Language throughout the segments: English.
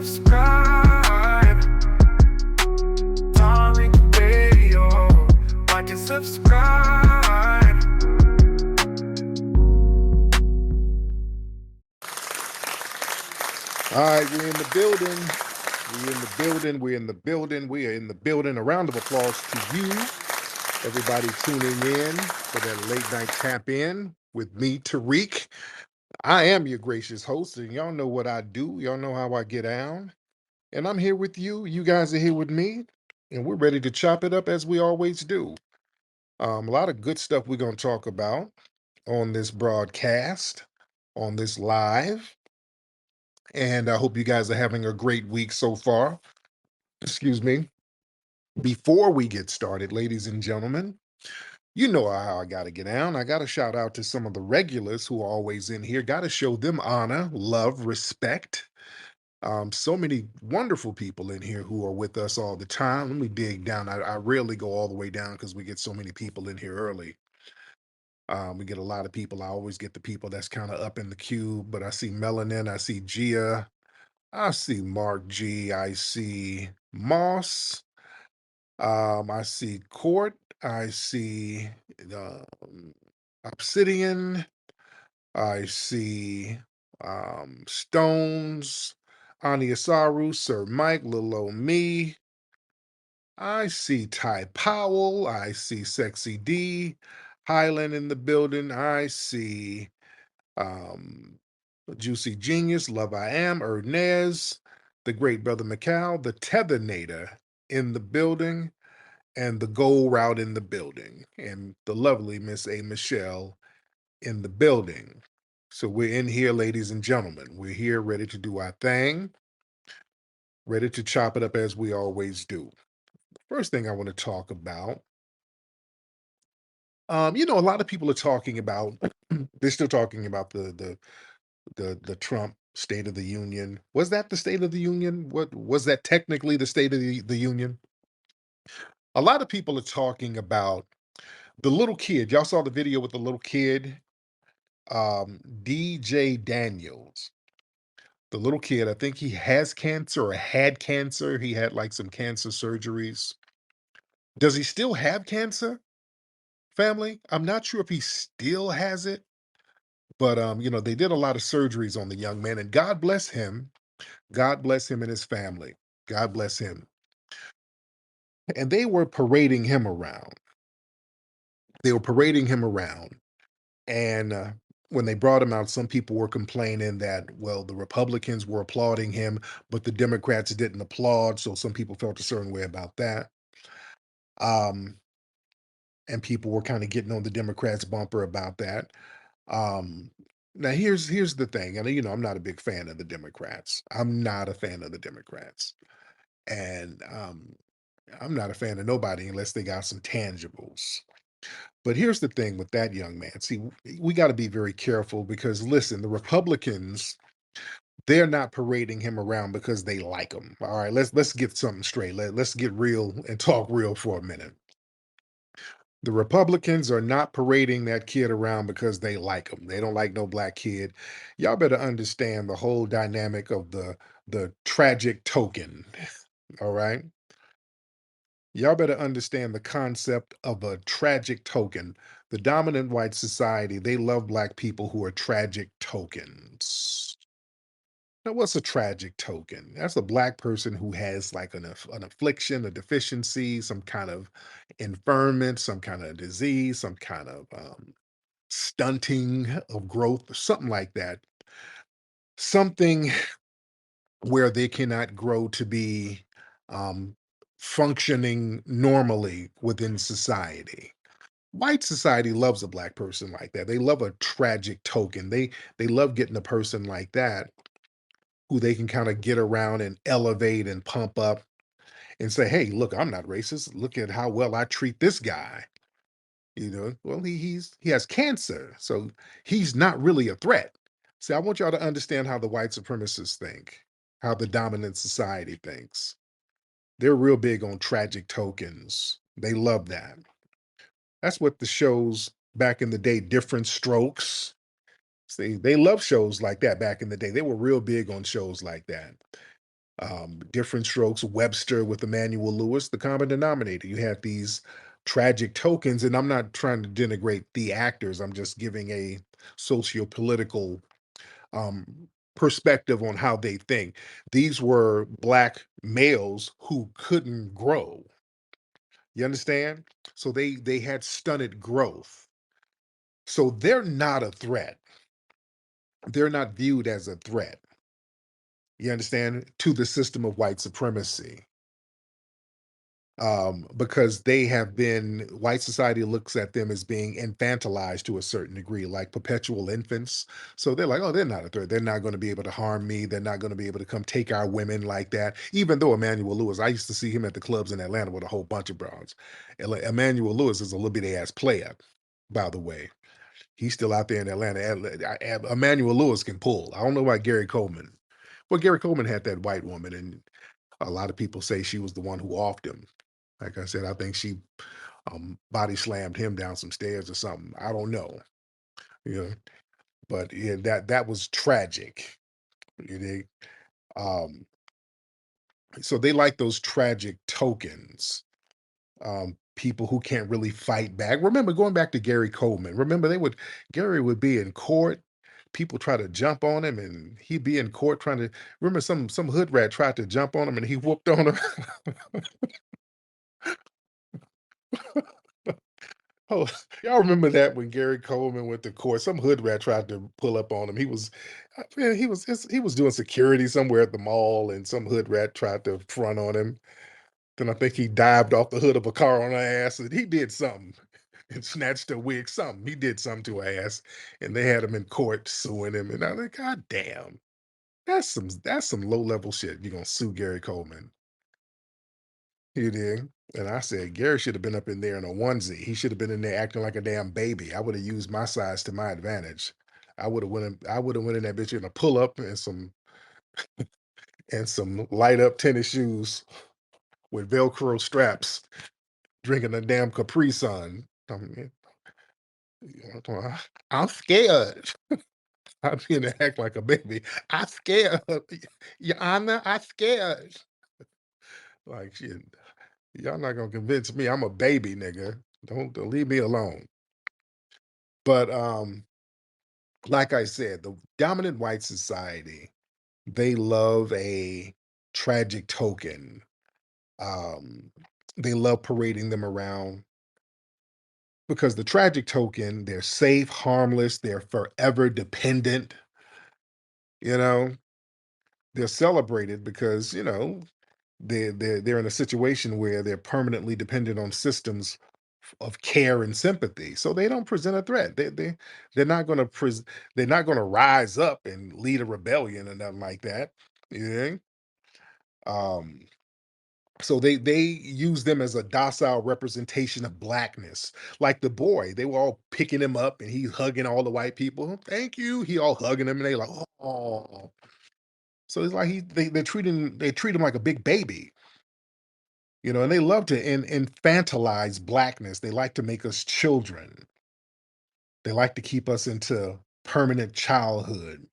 subscribe. Tariq Radio. Like and subscribe. All right, we're in the building. We're in the building. We're in the building. We are in the building. A round of applause to you, everybody tuning in for that late night tap in with me, Tariq. I am your gracious host, and y'all know what I do. Y'all know how I get down. And I'm here with you. You guys are here with me, and we're ready to chop it up as we always do. A lot of good stuff we're going to talk about on this broadcast, on this live. And I hope you guys are having a great week so far. Excuse me. Before we get started, ladies and gentlemen, you know how I got to get down. I got to shout out to some of the regulars who are always in here. Got to show them honor, love, respect. So many wonderful people in here who are with us all the time. Let me dig down. I rarely go all the way down because we get so many people in here early. We get a lot of people. I always get the people that's kind of up in the queue, but I see Melanin, I see Gia, I see Mark G, I see Moss, I see Court, I see Obsidian, I see Stones, Aniasaru, Sir Mike, Lil O Me. I see Ty Powell, I see Sexy D, Highland in the building, I see um, Juicy Genius, Love I Am, Ernez, the great brother Macau, the Tethernator in the building, and the Gold Route in the building, and the lovely Miss A. Michelle in the building. So we're in here, ladies and gentlemen. We're here ready to do our thing, ready to chop it up as we always do. First thing I want to talk about, a lot of people are talking about, they're still talking about the Trump State of the Union. Was that the State of the Union? What was that technically the State of the Union? A lot of people are talking about the little kid. Y'all saw the video with the little kid, DJ Daniels. The little kid, I think he has cancer or had cancer. He had like some cancer surgeries. Does he still have cancer, family? I'm not sure if he still has it, but they did a lot of surgeries on the young man, and God bless him. God bless him and his family. God bless him. And they were parading him around. They were parading him around. And when they brought him out, some people were complaining that, well, the Republicans were applauding him, but the Democrats didn't applaud. So some people felt a certain way about that. Um, and people were kind of getting on the Democrats' bumper about that. Um, Now here's the thing, and I'm not a big fan of the Democrats. I'm not a fan of the Democrats, and I'm not a fan of nobody unless they got some tangibles. But here's the thing with that young man. See, we got to be very careful because listen, the Republicans, they're not parading him around because they like him. All right, let's get something straight. Let's get real and talk real for a minute. The Republicans are not parading that kid around because they like him. They don't like no black kid. Y'all better understand the whole dynamic of the tragic token. All right. Y'all better understand the concept of a tragic token. The dominant white society, they love black people who are tragic tokens. Now, what's a tragic token? That's a black person who has like an affliction, a deficiency, some kind of infirmity, some kind of disease, some kind of stunting of growth, something like that. Something where they cannot grow to be um, functioning normally within society. White society loves a black person like that. They love a tragic token. They love getting a person like that who they can kind of get around and elevate and pump up and say, "Hey, look, I'm not racist. Look at how well I treat this guy." Well, he has cancer, so he's not really a threat. See, I want y'all to understand how the white supremacists think, how the dominant society thinks. They're real big on tragic tokens. They love that. That's what the shows back in the day, Different Strokes. See, they love shows like that back in the day. They were real big on shows like that. Different strokes, Webster with Emmanuel Lewis, the common denominator. You have these tragic tokens, and I'm not trying to denigrate the actors. I'm just giving a socio-political um, perspective on how they think. These were black males who couldn't grow. You understand? So they had stunted growth. So they're not a threat. They're not viewed as a threat. You understand? To the system of white supremacy. Because they have been white society looks at them as being infantilized to a certain degree, like perpetual infants. So they're like, oh, they're not a threat. They're not going to be able to harm me. They're not going to be able to come take our women like that. Even though Emmanuel Lewis, I used to see him at the clubs in Atlanta with a whole bunch of broads. And like, Emmanuel Lewis is a little bitty ass player, by the way. He's still out there in Atlanta. Emmanuel Lewis can pull. I don't know about Gary Coleman. Well, Gary Coleman had that white woman, and a lot of people say she was the one who offed him. Like I said, I think she body slammed him down some stairs or something. I don't know, you know, but yeah, that was tragic. You dig? Um, so they like those tragic tokens. People who can't really fight back. Remember going back to Gary Coleman. Remember Gary would be in court. People try to jump on him, and he'd be in court trying to. Remember some hood rat tried to jump on him, and he whooped on him. Oh, y'all remember that when Gary Coleman went to court? Some hood rat tried to pull up on him. Man, he was doing security somewhere at the mall, and some hood rat tried to front on him. Then I think he dived off the hood of a car on her ass, and he did something and snatched a wig. Something he did something to her ass, and they had him in court suing him. And I was like, God damn, that's some low level shit. You're gonna sue Gary Coleman? You did. And I said, Gary should have been up in there in a onesie. He should have been in there acting like a damn baby. I would have used my size to my advantage. I would have went in that bitch in a pull up and some light up tennis shoes with Velcro straps, drinking a damn Capri Sun. I mean, I'm scared. I'm being to act like a baby. I scared. Your Honor, I scared. Like shit. Y'all not gonna convince me. I'm a baby, nigga. Don't leave me alone. But like I said, the dominant white society, they love a tragic token. Um, they love parading them around because the tragic token, they're safe, harmless, they're forever dependent, you know. They're celebrated because, they're in a situation where they're permanently dependent on systems of care and sympathy. So they don't present a threat. They're not going to they're not going to rise up and lead a rebellion or nothing like that. Yeah. Um so they use them as a docile representation of blackness. Like the boy, they were all picking him up and he's hugging all the white people. Thank you. He all hugging them and they like, oh. So it's like they treat him like a big baby. And they love to infantilize blackness. They like to make us children. They like to keep us into permanent childhood.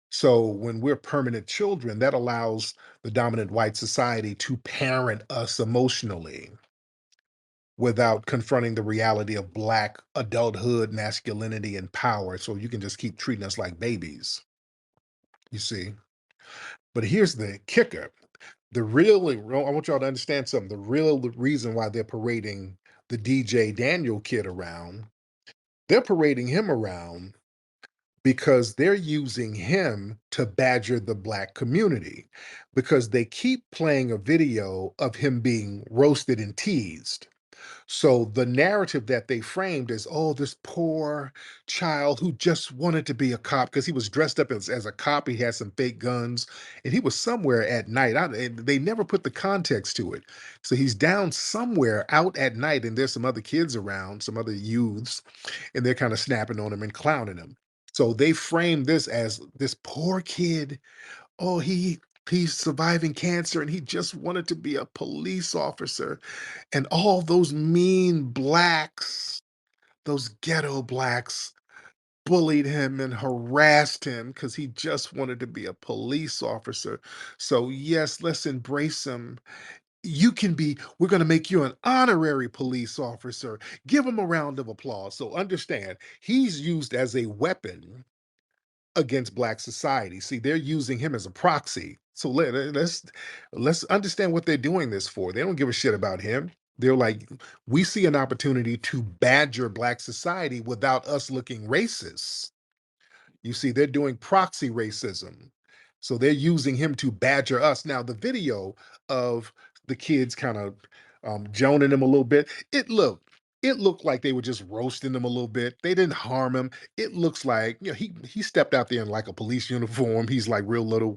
So when we're permanent children, that allows the dominant white society to parent us emotionally without confronting the reality of black adulthood, masculinity, and power. So you can just keep treating us like babies, you see. But here's the kicker. I want y'all to understand something. The real reason why they're parading the DJ Daniel kid around, they're parading him around because they're using him to badger the black community because they keep playing a video of him being roasted and teased. So the narrative that they framed is, oh, this poor child who just wanted to be a cop because he was dressed up as a cop. He had some fake guns and he was somewhere at night. And they never put the context to it. So he's down somewhere out at night and there's some other kids around, some other youths, and they're kind of snapping on him and clowning him. So they frame this as this poor kid. Oh, he's surviving cancer and he just wanted to be a police officer. And all those mean blacks, those ghetto blacks, bullied him and harassed him because he just wanted to be a police officer. So, yes, let's embrace him. We're going to make you an honorary police officer. Give him a round of applause. So, understand, he's used as a weapon against black society. See, they're using him as a proxy. So let's understand what they're doing this for. They don't give a shit about him. They're like, we see an opportunity to badger black society without us looking racist. You see, they're doing proxy racism. So they're using him to badger us. Now, the video of the kids kind of joning him a little bit, it looked like they were just roasting him a little bit. They didn't harm him. It looks like, he stepped out there in like a police uniform. He's like real little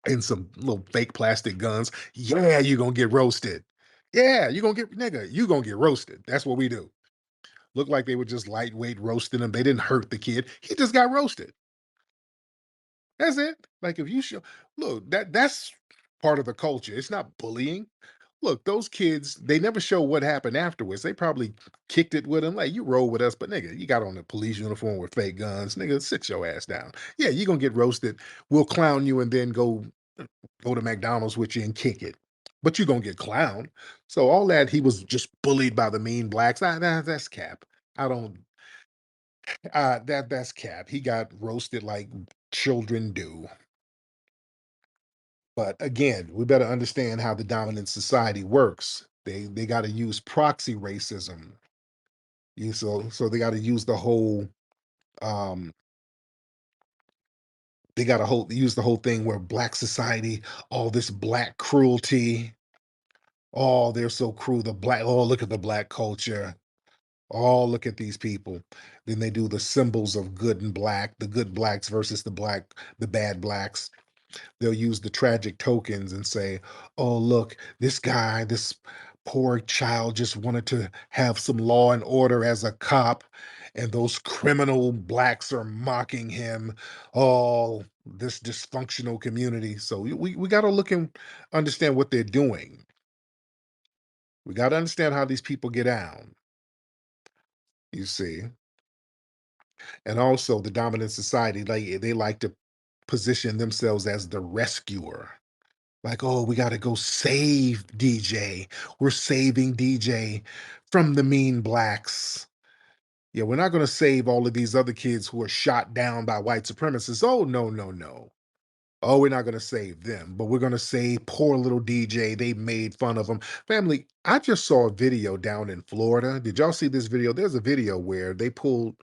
in some little fake plastic guns. Yeah, you're gonna get roasted. Yeah, you're gonna get roasted. That's what we do. Looked like they were just lightweight roasting him. They didn't hurt the kid. He just got roasted. That's it. Like if you show look, that's part of the culture. It's not bullying. Look, those kids, they never show what happened afterwards. They probably kicked it with him. Like, you roll with us, but nigga, you got on a police uniform with fake guns. Nigga, sit your ass down. Yeah, you're gonna get roasted. We'll clown you and then go to McDonald's with you and kick it. But you're gonna get clowned. So all that he was just bullied by the mean blacks. That's cap. I don't that's cap. He got roasted like children do. But again, we better understand how the dominant society works. They got to use proxy racism. So they got to use the whole um they got to use the whole thing where black society, all this black cruelty, oh they're so cruel. The black, oh look at the black culture. Oh look at these people. Then they do the symbols of good and black, the good blacks versus the bad blacks. They'll use the tragic tokens and say, "Oh, look, this poor child just wanted to have some law and order as a cop, and those criminal blacks are mocking him. Oh, this dysfunctional community." So we got to look and understand what they're doing. We got to understand how these people get down. You see, and also the dominant society, they like to position themselves as the rescuer. Like, "Oh, we gotta go save DJ. We're saving DJ from the mean blacks." Yeah, we're not gonna save all of these other kids who are shot down by white supremacists. Oh, no, no, no. Oh, we're not gonna save them, but we're gonna save poor little DJ. They made fun of him. Family, I just saw a video down in Florida. Did y'all see this video? There's a video where they pulled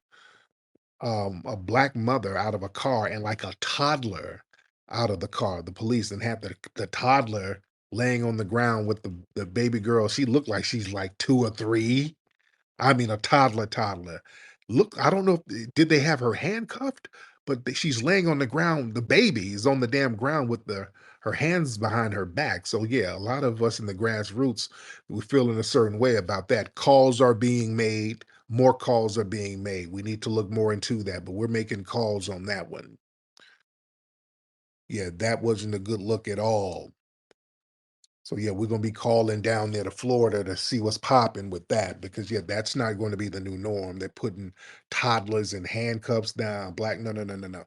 a black mother out of a car and like a toddler out of the car, the police, and have the toddler laying on the ground with the baby girl. She looked like she's like 2 or 3. I mean, a toddler. Look, I don't know if did they have her handcuffed, but she's laying on the ground. The baby is on the damn ground with her hands behind her back. So yeah, a lot of us in the grassroots, we feel in a certain way about that. Calls are being made. More calls are being made. We need to look more into that, but we're making calls on that one. Yeah, that wasn't a good look at all. So yeah, we're gonna be calling down there to Florida to see what's popping with that because yeah, that's not going to be the new norm. They're putting toddlers in handcuffs down. Black, no, no, no, no, no.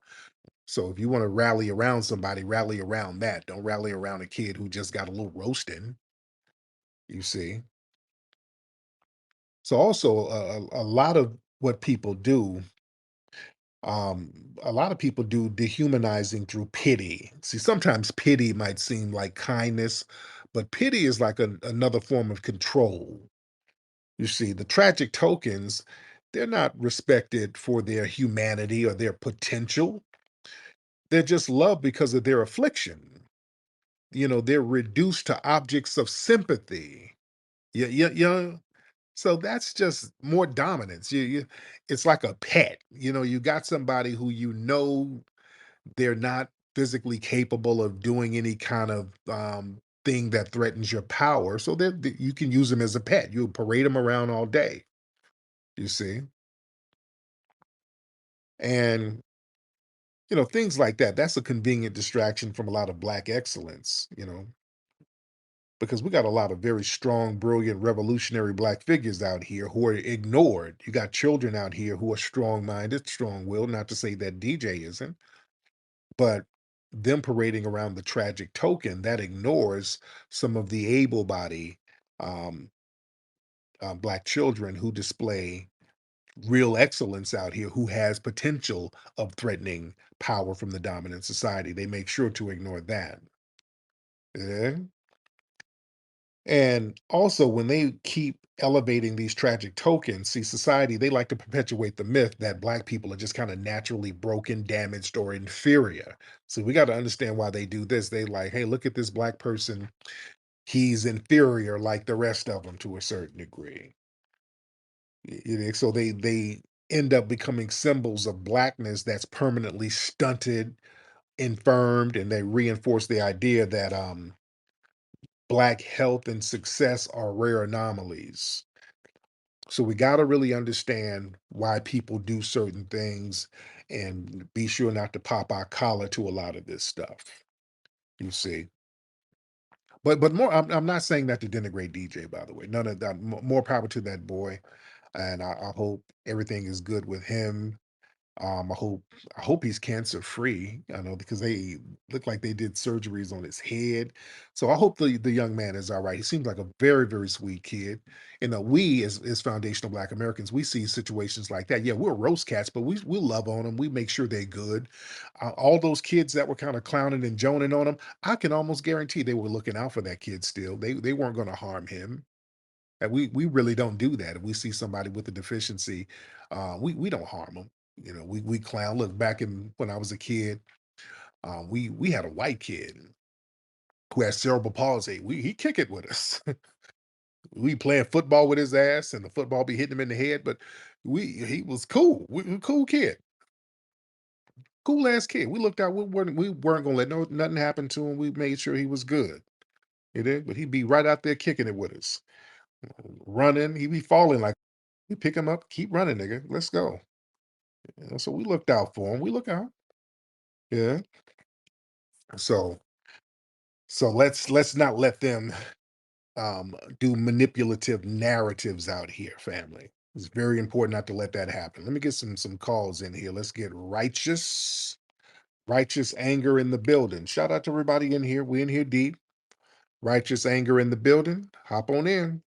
So if you want to rally around somebody, rally around that. Don't rally around a kid who just got a little roasting. You see. So also a lot of what people do, a lot of people do dehumanizing through pity. See, sometimes pity might seem like kindness, but pity is like another form of control. You see, the tragic tokens, they're not respected for their humanity or their potential. They're just loved because of their affliction. They're reduced to objects of sympathy. Yeah. So that's just more dominance. It's like a pet. You got somebody who they're not physically capable of doing any kind of thing that threatens your power. So that you can use them as a pet. You parade them around all day. You see, and things like that. That's a convenient distraction from a lot of black excellence. because we got a lot of very strong, brilliant, revolutionary black figures out here who are ignored. You got children out here who are strong-minded, strong-willed, not to say that DJ isn't, but them parading around the tragic token that ignores some of the able-bodied um, black children who display real excellence out here, who has potential of threatening power from the dominant society. They make sure to ignore that. Yeah. And also, when they keep elevating these tragic tokens, see, society, they like to perpetuate the myth that black people are just kind of naturally broken, damaged, or inferior. So we got to understand why they do this. They like, hey, look at this black person. He's inferior like the rest of them to a certain degree. So they end up becoming symbols of blackness that's permanently stunted, infirmed, and they reinforce the idea that black health and success are rare anomalies. So we got to really understand why people do certain things and be sure not to pop our collar to a lot of this stuff. You see. But more I'm not saying that to denigrate DJ, by the way. None of that. More power to that boy. And I hope everything is good with him. Um, I hope I hope he's cancer free. I know because they look like they did surgeries on his head. So I hope the young man is all right. He seems like a very, very sweet kid. We as foundational Black Americans, we see situations like that. Yeah, we'll roast cats, but we'll love on them. We make sure they're good. All those kids that were kind of clowning and joning on them, I can almost guarantee they were looking out for that kid still. They weren't going to harm him. And we really don't do that. If we see somebody with a deficiency, we don't harm them. We clown. Look, back in when I was a kid, we had a white kid who had cerebral palsy. He kick it with us. We playing football with his ass, and the football be hitting him in the head. But he was cool. Cool kid, cool ass kid. We looked out. We weren't gonna let nothing happen to him. We made sure he was good. You did, but he'd be right out there kicking it with us, running. He'd be falling like we pick him up, keep running, nigga. Let's go. So we looked out for him. We look out. Yeah. So let's not let them do manipulative narratives out here, family. It's very important not to let that happen. Let me get some calls in here. Let's get righteous anger in the building. Shout out to everybody in here. We in here deep. Righteous anger in the building. Hop on in.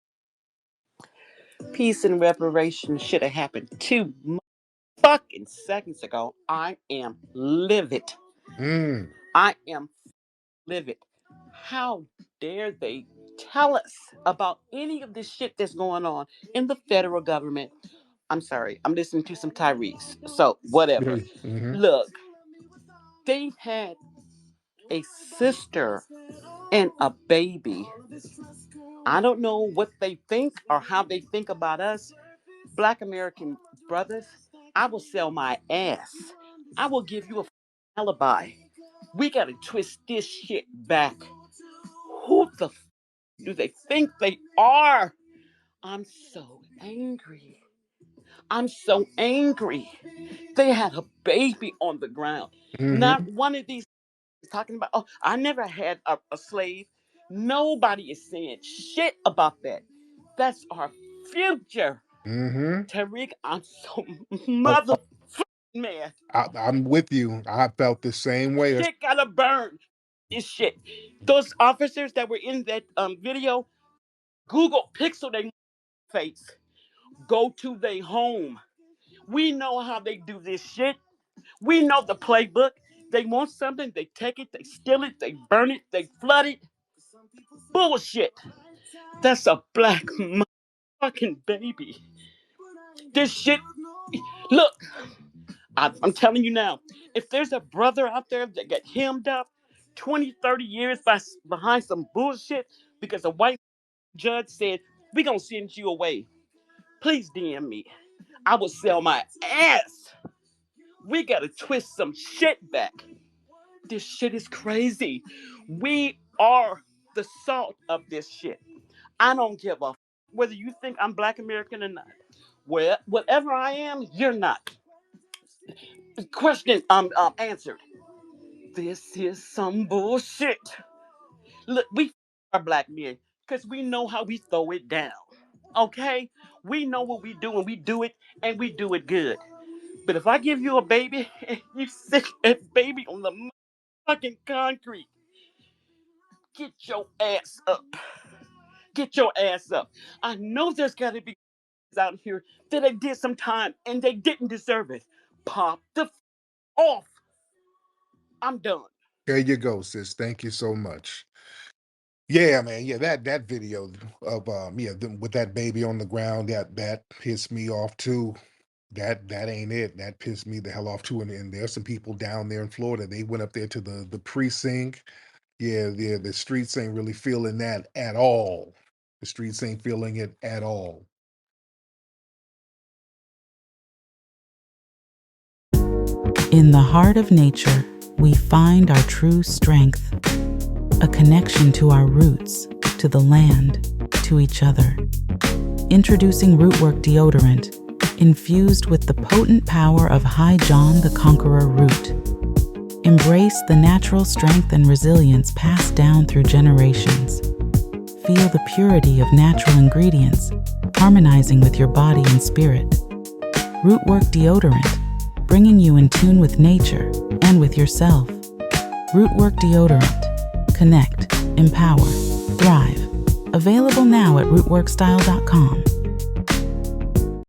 Peace and reparations should have happened 2 fucking seconds ago. I am livid. Mm, I am livid. How dare they tell us about any of this shit that's going on in the federal government? I'm sorry, I'm listening to some Tyrese. So, whatever. mm-hmm, Look, they've had a sister and a baby. I don't know what they think or how they think about us, Black American brothers. I will sell my ass. I will give you a alibi. We got to twist this shit back. Who the do they think they are? I'm so angry. I'm so angry. They had a baby on the ground. Not mm-hmm, one of these is talking about, oh, I never had a slave. Nobody is saying shit about that. That's our future. mm-hmm. Tariq, I'm so Oh, mother man. I'm with you. I felt the same way. Shit gotta burn. This shit. Those officers that were in that video, Google pixel their face. Go to their home. We know how they do this shit. We know the playbook. They want something, they take it, they steal it, they burn it, they flood it. Bullshit. That's a black motherfucking baby. This shit. Look, I'm telling you now, if there's a brother out there that got hemmed up 20, 30 years behind some bullshit because a white judge said, we gonna send you away, please DM me. I will sell my ass. We gotta twist some shit back. This shit is crazy. We are the salt of this shit. I don't give a whether you think I'm Black American or not. Well, whatever I am, you're not. Question answered. This is some bullshit. Look, we our black men, because we know how we throw it down. Okay? We know what we do and we do it and we do it good. But if I give you a baby and you sick that baby on the fucking concrete, get your ass up. Get your ass up. I know there's gotta be out here that they did some time and they didn't deserve it. Pop the off. I'm done. There you go, sis. Thank you so much. Yeah, man. Yeah, that video of them with that baby on the ground, that pissed me off too. That ain't it. That pissed me the hell off too. And there's some people down there in Florida. They went up there to the precinct. Yeah, yeah. The streets ain't really feeling that at all. The streets ain't feeling it at all. In the heart of nature, we find our true strength, a connection to our roots, to the land, to each other. Introducing Rootwork deodorant, infused with the potent power of High John the Conqueror root. Embrace the natural strength and resilience passed down through generations. Feel the purity of natural ingredients, harmonizing with your body and spirit. Rootwork deodorant, bringing you in tune with nature and with yourself. Rootwork deodorant. Connect, empower, thrive. Available now at rootworkstyle.com.